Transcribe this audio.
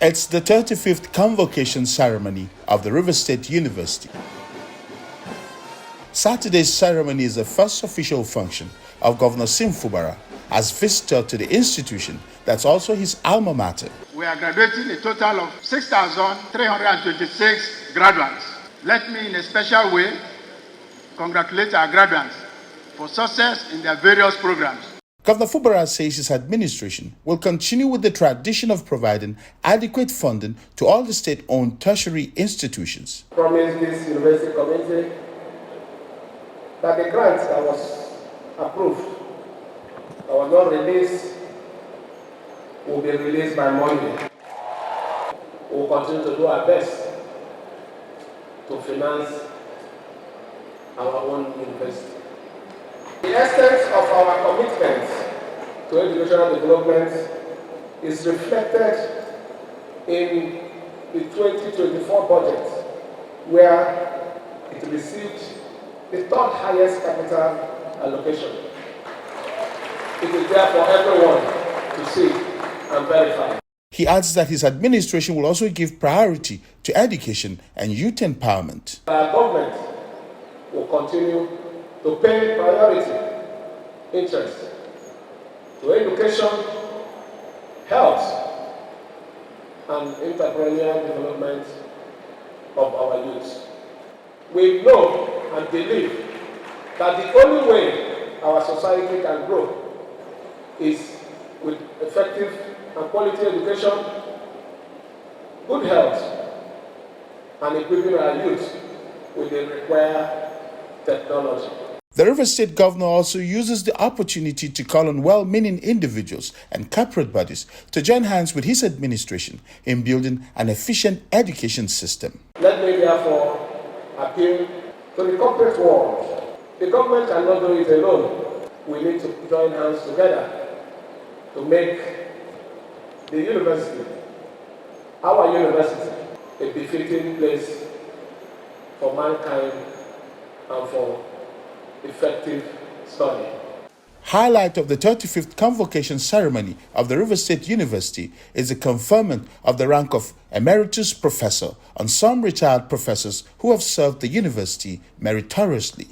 It's the 35th convocation ceremony of the River State University. Saturday's ceremony is the first official function of Governor Sim Fubara as visitor to the institution that's also his alma mater. We are graduating a total of 6,326 graduates. Let me in a special way congratulate our graduates for success in their various programs. Governor Fubara says his administration will continue with the tradition of providing adequate funding to all the state-owned tertiary institutions. Promise this university community that the grant that was approved, that was not released, will be released by Monday. We will continue to do our best to finance our own university. The essence of our commitment to educational development is reflected in the 2024 budget, where it received the third highest capital allocation. It is there for everyone to see and verify. He adds that his administration will also give priority to education and youth empowerment. Our government will continue to pay priority interest to education, health, and entrepreneurial development of our youth. We know and believe that the only way our society can grow is with effective and quality education, good health, and equipping our youth with the required technology. The River State Governor also uses the opportunity to call on well-meaning individuals and corporate bodies to join hands with his administration in building an efficient education system. Let me therefore appeal to the corporate world. The government cannot do it alone. We need to join hands together to make the university, our university, a befitting place for mankind and for effective study. Highlight of the 35th convocation ceremony of the River State University is the conferment of the rank of Emeritus Professor on some retired professors who have served the university meritoriously.